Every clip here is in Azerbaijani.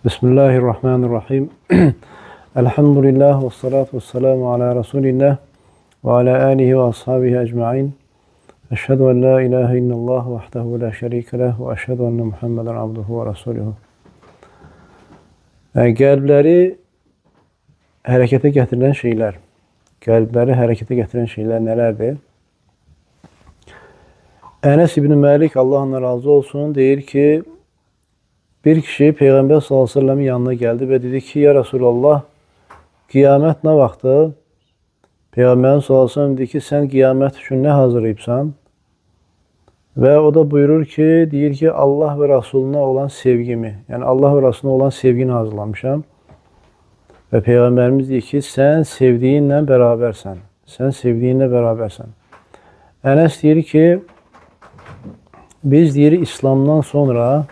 Bismillahirrahmanirrahim. Elhamdülillah ve salatu ve selamu ala Resulillah ve ala alihi ve ashabihi ecma'in. Eşhedü en la ilahe illallah vahdehu la şerike leh ve eşhedü enne Muhammeden abduhu ve resuluhu. Qəlbləri hərəkətə gətirilən şeylər. Qəlbləri hərəkətə gətirən şeylər nələrdir? Ənəs ibn Məlik, Allah ondan razı olsun, deyir ki, bir kişi Peyğəmbər s.ə.v-in yanına gəldi və dedi ki, ya Resulallah, qiyamət nə vaxtdır? Peyğəmbərin s.ə.v dedi ki, sən qiyamət üçün nə hazırlayıbsan? Və o da buyurur ki, deyir ki, Allah və Rasuluna olan sevgimi, yəni Allah və Rasuluna olan sevgini hazırlamışam. Və Peyğəmbərimiz deyir ki, sən sevdiyinlə bərabərsən. Sən sevdiyinlə bərabərsən. Ənəs deyir ki, biz deyir, İslamdan sonra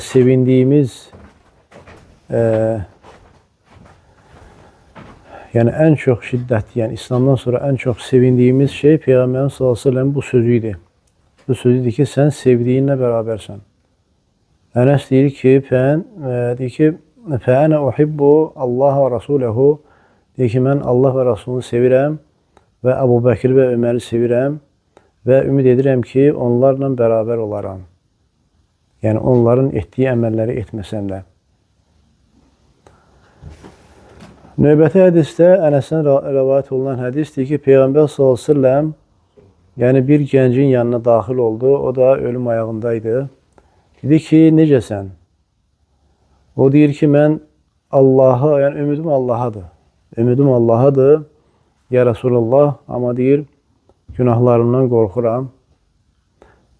sevindiyimiz, yəni ən çox şiddətli, yəni İslamdan sonra ən çox sevindiyimiz şey Peyğəmbərin s.ə.v bu sözü idi. Bu sözü idi ki, sən sevdiyinlə bərabərsən. Ənəs deyir ki, fəənə uhibbu Allah və Rasuləhu, deyir ki, mən Allah və Rasulunu sevirəm və Əbu Bəkir və Öməri sevirəm və ümid edirəm ki, onlarla bərabər olaram. Yəni, onların etdiyi əməlləri etməsəm də. Növbəti hədisdə Ənəsdən rəvayət olunan hədisdir ki, Peyğəmbər s.ə.v yəni bir gəncin yanına daxil oldu. O da ölüm ayağındaydı. Dedi ki, necəsən? O deyir ki, mən Allah'a, yəni ümidim Allah'adır. Ümidim Allah'adır. Ya Resulallah, amma deyir, günahlarımdan qorxuram.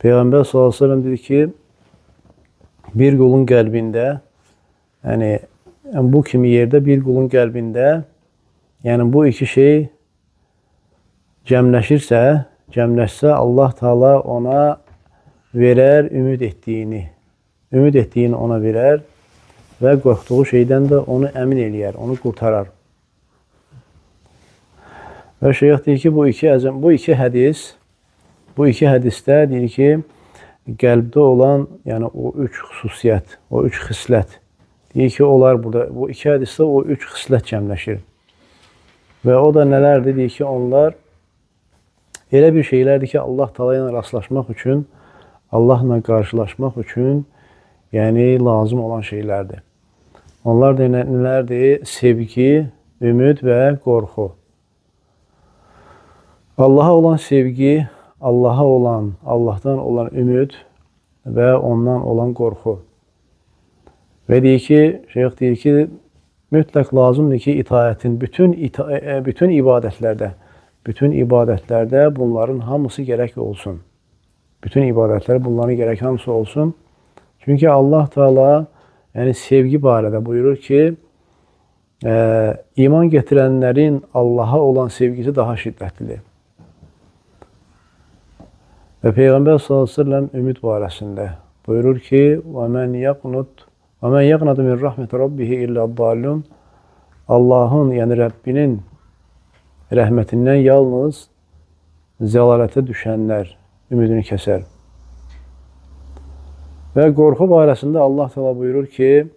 Peyğəmbər s.ə.v dedi ki, bir qulun qəlbində, yəni bu kimi yerdə bir qulun qəlbində, yəni bu iki şey cəmləşsə Allah Taala ona verər ümid etdiyini ona verər və qorxduğu şeydən də onu əmin eləyər, onu qurtarar. Və şeyx deyir ki, bu iki hədisdə deyir ki, qəlbdə olan, yəni o üç xüsusiyyət, o üç xislət. Deyir ki, onlar burada, bu iki hədisdə o üç xislət cəmləşir. Və o da nələrdir? Deyir ki, onlar elə bir şeylərdir ki, Allah Taala ilə rastlaşmaq üçün, Allahla qarşılaşmaq üçün, yəni lazım olan şeylərdir. Onlar da nələrdir? Sevgi, ümid və qorxu. Allaha olan sevgi, Allahdan olan ümid və ondan olan qorxu. Və deyir ki, şeyx deyir ki, mütləq lazımdır ki, itaətin bütün ibadətlərdə bunların hamısı gərək olsun. Bütün ibadətlər bunların gərək hamısı olsun. Çünki Allah Taala yəni sevgi barədə buyurur ki, iman gətirənlərin Allaha olan sevgisi daha şiddətlidir. Və Peyğəmbər s.ə.v ümid barəsində buyurur ki, وَمَنْ يَقْنَدُ مِنْ رَحْمَةِ رَبِّهِ إِلَّا الضَّالُّونَ Allahın, yəni Rəbbinin rəhmətindən yalnız zəlalətə düşənlər ümidini kəsər. Və qorxu barəsində Allah Teala buyurur ki,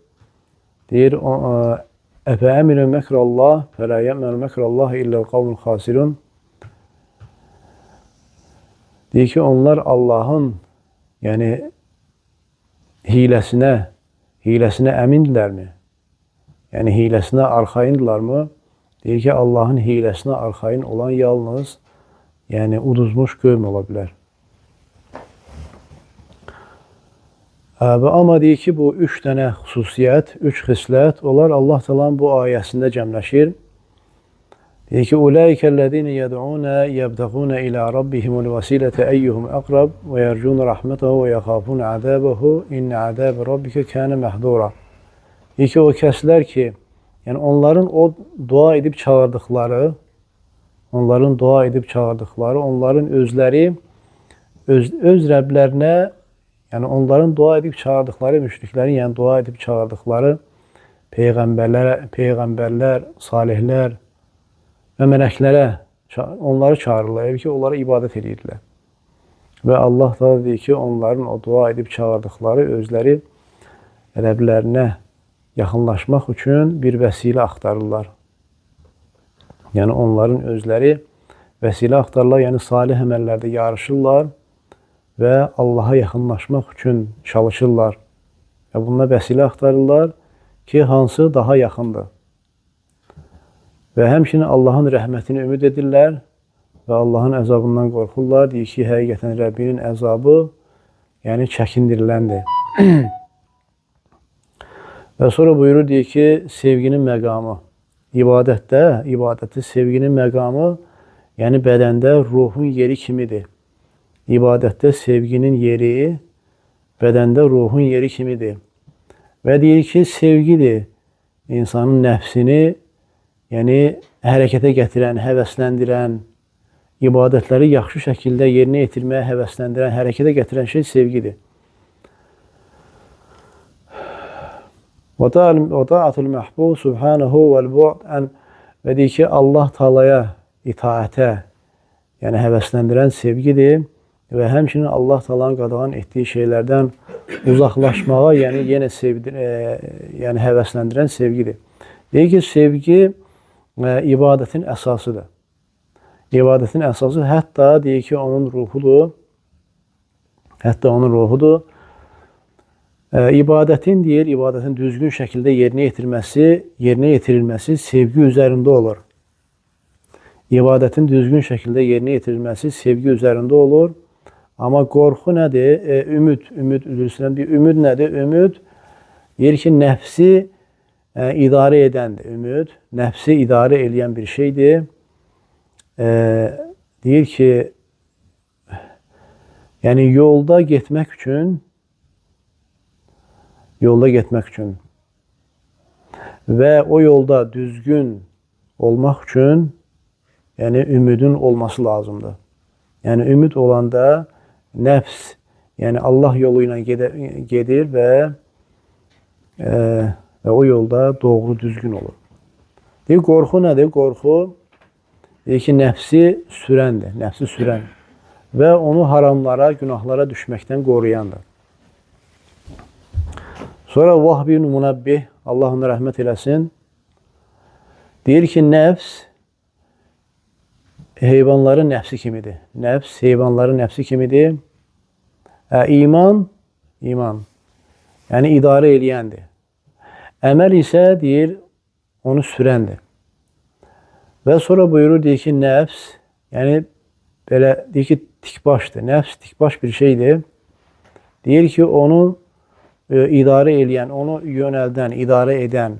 deyir, Əfəəminə məkrəllah, fələ yəmnəl məkrəllah illəl qavmul xasirun. Deyir ki, onlar Allahın yəni hiləsinə əmindirlərmi? Yəni hiləsinə arxayındırlarmı? Deyir ki, Allahın hiləsinə arxayın olan yalnız yəni uduzmuş qövm ola bilər. Amma deyir ki, bu üç dənə xüsusiyyət, üç xislət, onlar Allah Taala'nın bu ayəsində cəmləşir. Deyir ki, Ulaikəl-ləzīne yəd'ûne yəbtəğûne ilə rabbihimul vəsilətə əyyuhum əqrab və yərcûne rəhmətəhu və yəxafûne əzəbəhu innə əzəbə rabbikə kənə məhdura. Deyir ki, o kəslər ki, yəni onların o dua edib çağırdıqları, onların özləri öz Rəblərinə, yəni onların dua edib çağırdıqları müşriklərin, yəni dua edib çağırdıqları peyğəmbərlər, salihlər və mələklərə onları çağırırlar ki, onlara ibadət edirlər. Və Allah da deyir ki, onların o dua edib çağırdıqları özləri Rəblərinə yaxınlaşmaq üçün bir vəsilə axtarırlar. Yəni onların özləri vəsilə axtarırlar, yəni salih əməllərdə yarışırlar və Allaha yaxınlaşmaq üçün çalışırlar. Və bununla vəsilə axtarırlar ki, hansı daha yaxındır. Və həmçinin Allahın rəhmətini ümid edirlər və Allahın əzabından qorxurlar. Deyir ki, həqiqətən Rəbbinin əzabı, yəni çəkindiriləndir. Və sonra buyurur, deyir ki, sevginin məqamı, ibadətdə sevginin məqamı, yəni bədəndə ruhun yeri kimidir. İbadətdə sevginin yeri, bədəndə ruhun yeri kimidir. Və deyir ki, sevgidir insanın nəfsini, yəni hərəkətə gətirən, həvəsləndirən, ibadətləri yaxşı şəkildə yerinə yetirməyə həvəsləndirən, hərəkətə gətirən şey sevgidir. Və ta'atul məhbub subhanahu vəl-bu'd və deyir ki, Allah Taalaya itaətə, yəni həvəsləndirən sevgidir və həmçinin Allah Taalanın qadağan etdiyi şeylərdən uzaqlaşmağa, yəni yenə yəni həvəsləndirən sevgidir. Deyir ki, sevgi ibadətin əsasıdır. İbadətin əsası hətta deyir ki, onun ruhudur. Hətta onun ruhudur. İbadətin deyir, ibadətin düzgün şəkildə yerinə yetirilməsi sevgi üzərində olur. İbadətin düzgün şəkildə yerinə yetirilməsi sevgi üzərində olur. Amma qorxu nədir? Ümid nədir? Ümid deyir ki, nəfsi idarə edəndir. Ümid nəfsi idarə edən bir şeydir. Deyir ki, yəni yolda getmək üçün və o yolda düzgün olmaq üçün yəni ümidin olması lazımdır. Yəni ümid olanda nəfs, yəni Allah yolu ilə gedir və o yolda doğru düzgün olur. Deyir, qorxu nədir? Qorxu deyir ki, nəfsi sürən və onu haramlara, günahlara düşməkdən qoruyandır. Sonra Vahb ibn Munabbih, Allah ona rəhmət eləsin, deyir ki, nəfs heyvanların nəfsi kimidir. Nəfs heyvanların nəfsi kimidir. İman, yəni idarə eləyəndir. Əməl isə deyir, onu sürəndir. Və sonra buyurur, deyir ki, nəfs, yəni belə deyir ki, tikbaşdır. Nəfs tikbaş bir şeydir. Deyir ki, onu idarə eləyən, onu yönəldən, idarə edən,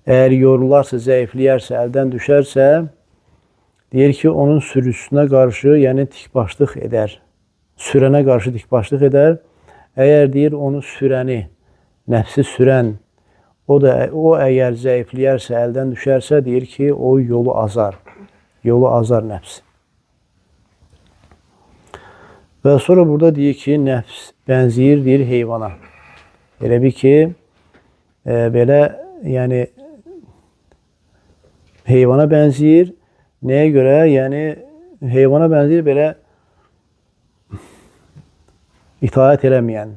əgər yorularsa, zəifləyərsə, əldən düşərsə, deyir ki, onun sürüsünə qarşı, yəni tikbaşlıq edər. Sürənə qarşı tikbaşlıq edər. Əgər deyir, onu sürəni, nəfsi sürən, o əgər zəifləyərsə, əldən düşərsə, deyir ki, o yolu azar. Yolu azar nəfs. Və sonra burada deyir ki, nəfs bənziyir, deyir, heyvana. Elə bir ki, belə, yəni, heyvana bənziyir. Nəyə görə? Yəni, heyvana bənziyir, belə itaət eləməyən,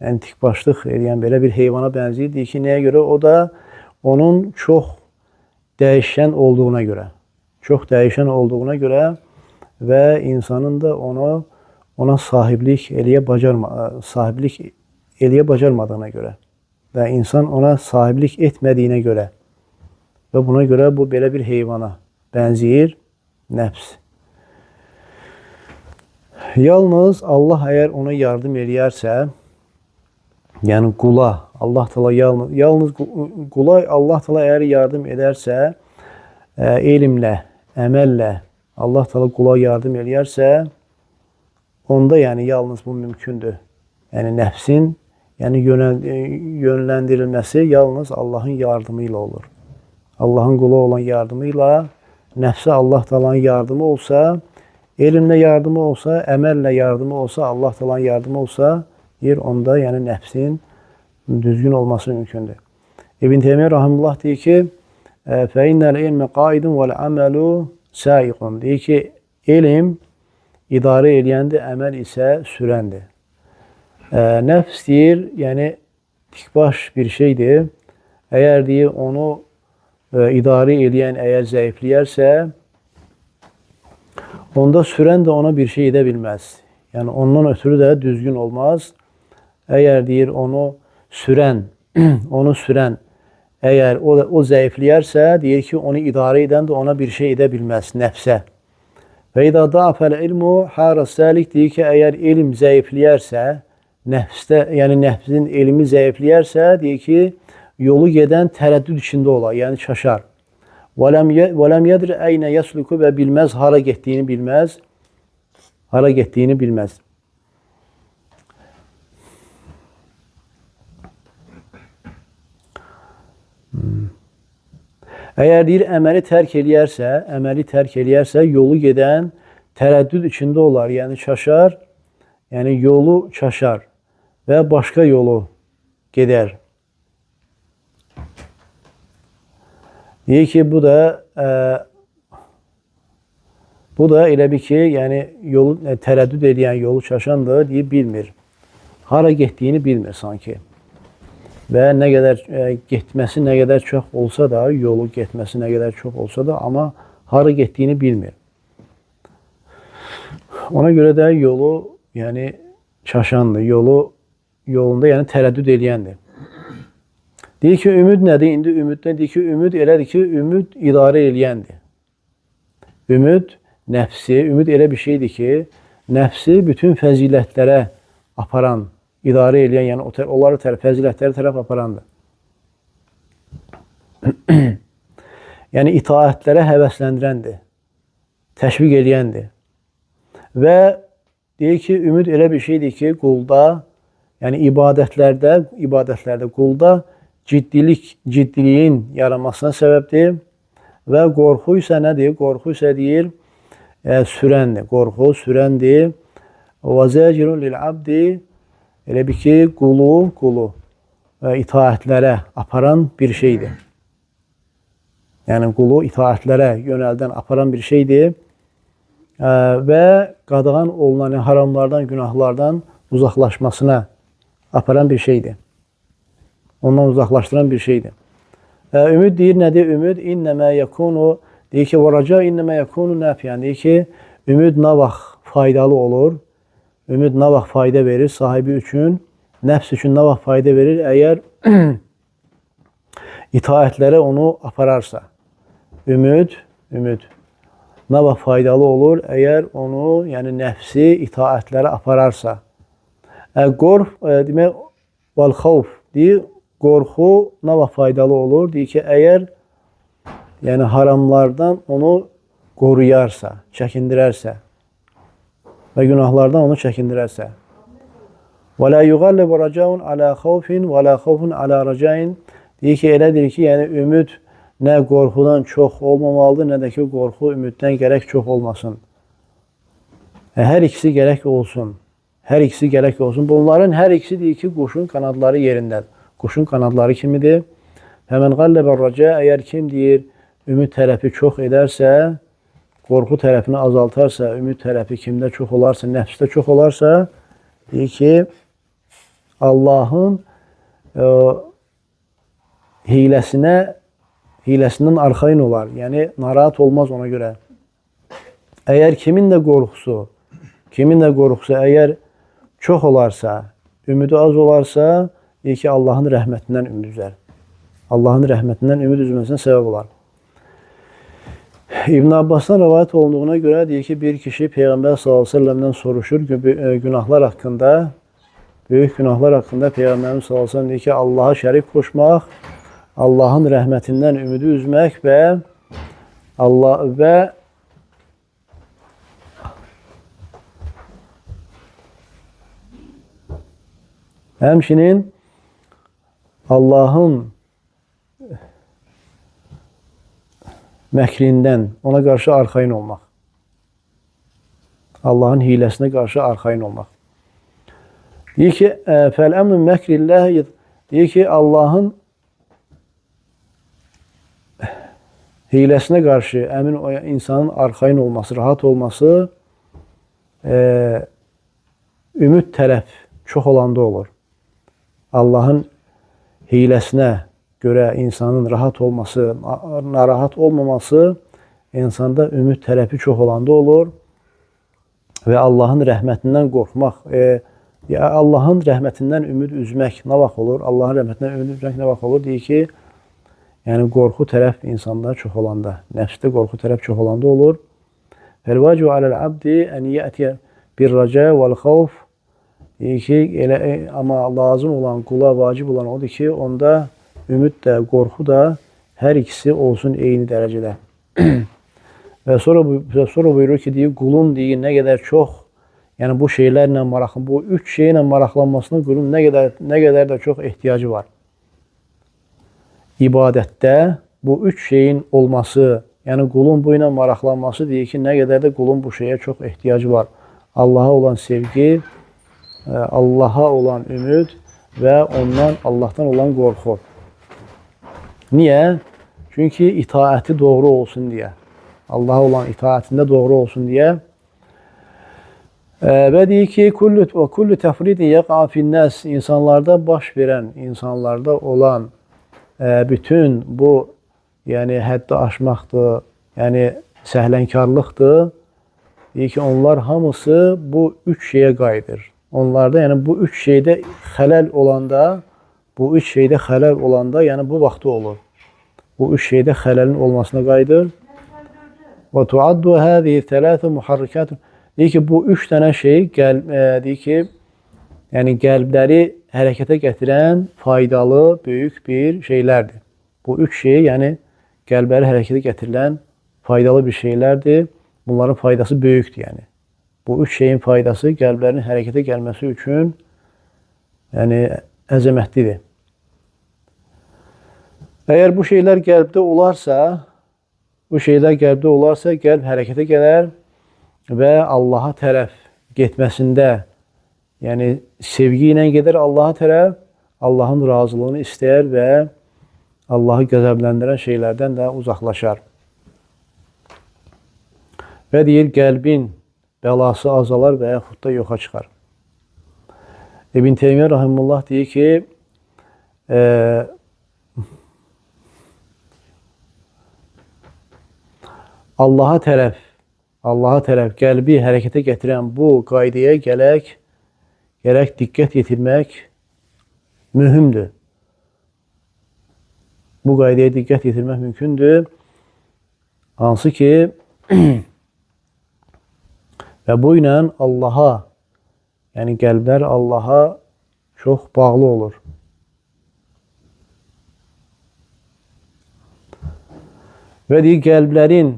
yəni tikbaşlıq edən belə bir heyvana bənziyir. Deyir ki, nəyə görə? O da onun çox dəyişən olduğuna görə və insanın da ona sahiblik eləyə bacarmadığına görə və insan ona sahiblik etmədiyinə görə və buna görə bu belə bir heyvana bənziyir, nəfs. Yalnız Allah əgər ona yardım eləyərsə, yəni qula, Allah Teala yalnız qula Allah Teala əgər yardım edərsə, elmlə, əməllə Allah Teala qula yardım eləyərsə, onda yəni yalnız bu mümkündür. Yəni nəfsin yəni yönləndirilməsi yalnız Allahın yardımı ilə olur. Allahın qula olan yardımı ilə, nəfsə Allah Teala'nın yardımı olsa, elmlə yardımı olsa, əməllə yardımı olsa, Allah Teala'nın yardımı olsa, onda yəni nəfsin düzgün olması mümkündür. İbn Teymiyyə rahimehullah deyir ki, فَاِنَّ الْاِلْمَ قَائِدٌ وَالْعَمَلُ سَائِقٌ deyir ki, elm idarə eləyəndir, əməl isə sürəndir. Nəfs deyir, yəni dikbaş bir şeydir. Eğer deyir onu idare edən eğer zəifləyərsə, onda sürən də ona bir şey edə bilməz. Yəni ondan ötürü də düzgün olmaz. Eğer deyir onu sürən, onu sürən eğer o zəifləyərsə, deyir ki, onu idare edən də ona bir şey edə bilməz nəfsə. Və idə da'fəl ilmu hara səlik, deyir ki, eğer elm zəifləyərsə, nəfsdə, yəni nəfsin elmi zəifləyərsə, deyir ki, yolu gedən tərəddüd içində olar, yəni çaşar. وَلَمْ يَدْرِ اَيْنَ يَسْلُكُ və bilməz, hara getdiyini bilməz. Hara getdiyini bilməz. Eğer deyir əməli tərk eləyərsə, yolu gedən tərəddüd içində olar, yəni çaşar, yəni yolu çaşar və başqa yolu gedər. Deyir ki, bu da elə bir ki, yəni yolu tərəddüd edən, yolu çaşandır, deyir, bilmir. Hara getdiyini bilmir sanki. Və nə qədər getməsi nə qədər çox olsa da, yolu getməsi nə qədər çox olsa da, amma hara getdiyini bilmir. Ona görə də yolu, yəni çaşandır, yolunda yəni tərəddüd eləyəndir. Deyir ki, ümid nədir? İndi ümiddən deyir ki, ümid elədir ki, ümid idarə eləyəndir. Ümid, nəfsi, ümid elə bir şeydir ki, nəfsi bütün fəzilətlərə aparan, idarə eləyən, yəni onları fəzilətləri tərəf aparandır. Yəni itaətlərə həvəsləndirəndir, təşviq eləyəndir. Və deyir ki, ümid elə bir şeydir ki, qulda, yəni ibadətlərdə qulda ciddiliyin yaranmasına səbəbdir. Və qorxu isə nədir? Qorxu isə deyir, sürəndir. Qorxu sürəndir. Və zəcirun lil-abdi, elə bir ki, qulu itaətlərə aparan bir şeydir. Yəni qulu itaətlərə yönəldən aparan bir şeydir. Və qadağan olunan haramlardan, günahlardan uzaqlaşmasına aparan bir şeydir. Ondan uzaqlaşdıran bir şeydir. Ümid deyir, nədir? Ümid innəmə yakunu, deyir ki, varaca innəmə yakunu nəfiyan, deyir ki, ümid nə vaxt faydalı olur, ümid nə vaxt fayda verir sahibi üçün, nəfs üçün nə vaxt fayda verir, əgər itaətlərə onu apararsa. Ümid nə vaxt faydalı olur, əgər onu, yəni nəfsi itaətlərə apararsa. Qorx, demək, vəl-xavf, deyir, qorxu nə vaxt faydalı olur? Deyir ki, əgər yəni haramlardan onu qoruyarsa, çəkindirərsə və günahlardan onu çəkindirərsə. Və la yuğallib racaun ala xawfin və la xawfun ala racain. Deyir ki, elədir ki, yəni ümid nə qorxudan çox olmamalıdır, nə də ki, qorxu ümiddən gərək çox olmasın. Hər ikisi gərək olsun. Hər ikisi gərək olsun. Bunların hər ikisi deyir ki, quşun qanadları yerindədir. Quşun qanadları kimidir? Həmən qalləbər raca, əgər kim deyir, ümid tərəfi çox edərsə, qorxu tərəfini azaltarsa, ümid tərəfi kimdə çox olarsa, nəfsdə çox olarsa, deyir ki, Allahın hiləsindən arxayın olar. Yəni, narahat olmaz ona görə. Əgər kimin də qorxusu əgər çox olarsa, ümidi az olarsa, deyir ki, Allahın rəhmətindən ümid üzər. Allahın rəhmətindən ümid üzməsinə səbəb olar. İbn Abbasdan rəvayət olunduğuna görə deyir ki, bir kişi Peyğəmbər s.ə.v-dən soruşur günahlar haqqında, böyük günahlar haqqında Peyğəmbərimiz s.ə.v deyir ki, Allaha şərik qoşmaq, Allahın rəhmətindən ümidi üzmək və həmçinin Allahın məkrindən ona qarşı arxayın olmaq. Allahın hiləsinə qarşı arxayın olmaq. Deyir ki, fəl-əmnu məkrilləh, deyir ki, Allahın hiləsinə qarşı əmin insanın arxayın olması, rahat olması ümid tərəf çox olanda olur. Allahın hiləsinə görə insanın rahat olması, narahat olmaması insanda ümid tərəfi çox olanda olur və Allahın rəhmətindən qorxmaq, Allahın rəhmətindən ümid üzmək nə vaxt olur? Allahın rəhmətindən ümid üzmək nə vaxt olur? Deyir ki, yəni qorxu tərəf insanda çox olanda, nəfsdə qorxu tərəf çox olanda olur. Fəl-vacibu aləl-abdi ən yətiyə bir-rəcə vəl-xavf. Deyir ki, amma lazım olan, qula vacib olan odur ki, onda ümid də, qorxu da hər ikisi olsun eyni dərəcədə. Və sonra buyurur ki, deyir, qulun deyir, nə qədər çox, yəni bu şeylərlə maraqlı, bu üç şeylə maraqlanmasına qulun nə qədər də çox ehtiyacı var. İbadətdə bu üç şeyin olması, yəni qulun bu ilə maraqlanması deyir ki, nə qədər də qulun bu şeyə çox ehtiyacı var. Allaha olan sevgi, Allaha olan ümid və Allahdan olan qorxu. Niyə? Çünki itaəti doğru olsun deyə. Allaha olan itaətində doğru olsun deyə. Və deyir ki, kullu təfridin yəqa finnəs, insanlarda baş verən, insanlarda olan bütün bu, yəni həddi aşmaqdır, yəni səhlənkarlıqdır. Deyir ki, onlar hamısı bu üç şeyə qayıdır. Onlarda, yəni bu üç şeydə xələl olanda, yəni bu vaxtı olur. Bu üç şeydə xələlin olmasına qayıdır. Və tuaddu həzihi thələthə muharrikatun. Deyir ki, bu üç dənə şey, deyir ki, yəni qəlbləri hərəkətə gətirən faydalı, böyük bir şeylərdir. Bu üç şey, yəni qəlbləri hərəkətə gətirilən faydalı bir şeylərdir. Bunların faydası böyükdür, yəni. Bu üç şeyin faydası qəlblərin hərəkətə gəlməsi üçün, yəni əzəmətlidir. Əgər bu şeylər qəlbdə olarsa, qəlb hərəkətə gələr və Allaha tərəf getməsində, yəni sevgi ilə gedər Allaha tərəf, Allahın razılığını istəyər və Allahı qəzəbləndirən şeylərdən də uzaqlaşar. Və deyir, qəlbin bəlası azalar və yaxud da yoxa çıxar. İbn Teymiyyə rahimullah deyir ki, Allaha tərəf qəlbi hərəkətə gətirən bu qaydaya gərək diqqət yetirmək mühümdür. Bu qaydaya diqqət yetirmək mümkündür. Hansı ki, və bu ilə Allaha, yəni qəlblər Allaha çox bağlı olur. Və deyir, qəlblərin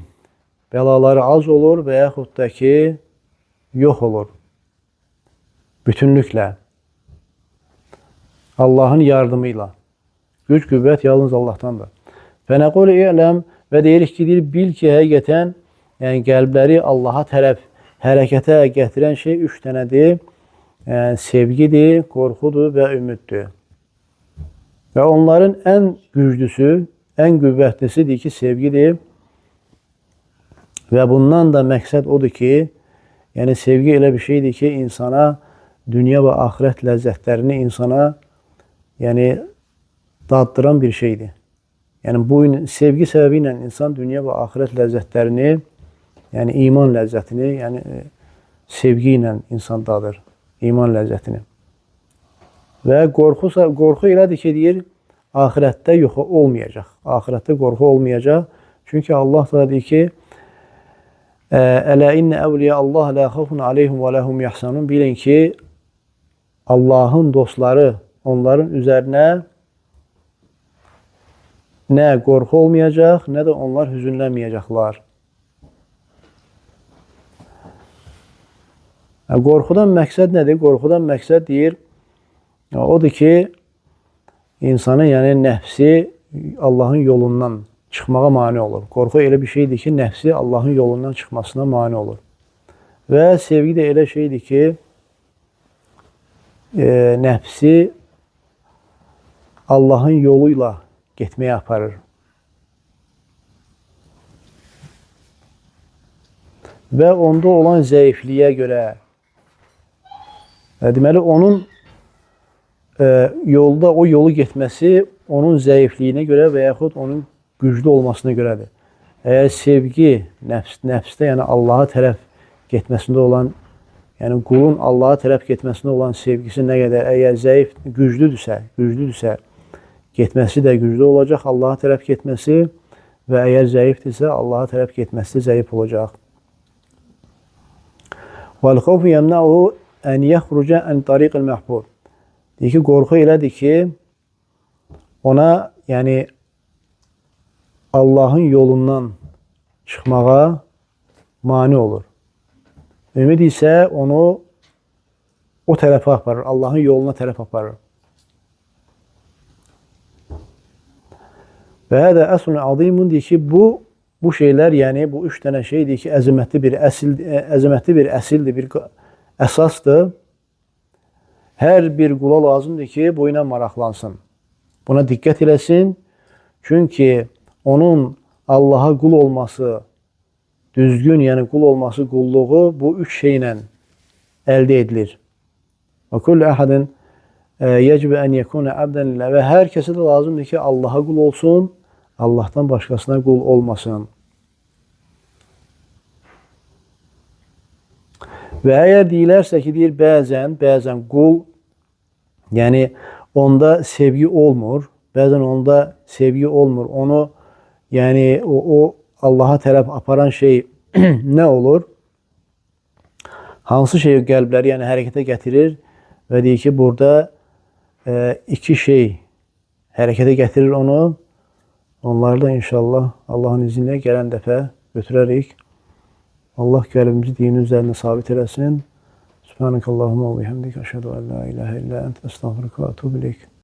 bəlaları az olur və yaxud da ki, yox olur. Bütünlüklə. Allahın yardımı ilə. Güc, qüvvət yalnız Allahdandır. Fənəqul i'ləm və deyirik ki, bil ki, həqiqətən, yəni qəlbləri Allaha tərəf hərəkətə gətirən şey üç dənədir. Yəni, sevgidir, qorxudur və ümiddir. Və onların ən güclüsü, ən qüvvətlisidir ki, sevgidir. Və bundan da məqsəd odur ki, yəni sevgi elə bir şeydir ki, insana dünya və axirət ləzzətlərini insana yəni daddıran bir şeydir. Yəni bu sevgi səbəbi ilə insan dünya və axirət ləzzətlərini, yəni iman ləzzətini, yəni sevgi ilə insan dadır, iman ləzzətini. Və qorxu elədir ki, deyir, axirətdə yox olmayacaq. Axirətdə qorxu olmayacaq. Çünki Allah da deyir ki, Ələ innə əvliyə Allah lə xafun aleyhum və ləhum yəhsanun. Bilin ki, Allahın dostları onların üzərinə nə qorxu olmayacaq, nə də onlar hüzünlənməyəcəklar. Qorxudan məqsəd nədir? Qorxudan məqsəd deyir, odur ki, insanın, yəni nəfsi Allahın yolundan çıxmağa mane olur. Qorxu elə bir şeydir ki, nəfsi Allahın yolundan çıxmasına mane olur. Və sevgi də elə şeydir ki, nəfsi Allahın yoluyla getməyə aparır. Və onda olan zəifliyə görə, deməli, onun yolda o yolu getməsi onun zəifliyinə görə və yaxud onun güclü olmasına görədir. Əgər sevgi nəfsdə, yəni Allaha tərəf getməsində olan, yəni qulun Allaha tərəf getməsində olan sevgisi nə qədər əgər zəif, güclüdürsə, getməsi də güclü olacaq, Allaha tərəf getməsi və əgər zəifdirsə, Allaha tərəf getməsi də zəif olacaq. وَالْخَوْفُ يَمْنَعُهُ أَنْ يَخْرُجَ عَنْ طَرِيقِ الْمَحْبُوبِ. Deyir ki, qorxu elədir ki, ona, yəni Allahın yolundan çıxmağa mane olur. Ümid isə onu o tərəfə aparır, Allahın yoluna tərəf aparır. Və hədə əslun azimun, deyir ki, bu şeylər, yəni bu üç dənə şeydir ki, əzəmətli bir əsildir, bir əsasdır. Hər bir qula lazımdır ki, bu ilə maraqlansın. Buna diqqət eləsin. Çünki onun Allaha qul olması, düzgün, yəni qul olması, qulluğu bu üç şeylə əldə edilir. Və kullu əhədin yecibə ən yekuna abdən lillah. Və hər kəsə də lazımdır ki, Allaha qul olsun, Allahdan başqasına qul olmasın. Və əgər deyilərsə ki, deyir, bəzən qul, yəni onda sevgi olmur, onu, yəni o Allaha tərəf aparan şey nə olur? Hansı şey qəlbləri, yəni hərəkətə gətirir və deyir ki, burada iki şey hərəkətə gətirir onu. Onları da inşallah Allahın izni ilə gələn dəfə götürərik. Allah qəlbimizi dinin üzərində sabit eləsin. Subhanakallahumma və bihamdik, əşhədu an la ilahe illə ent, əstəğfiruka və etûbü ileyk.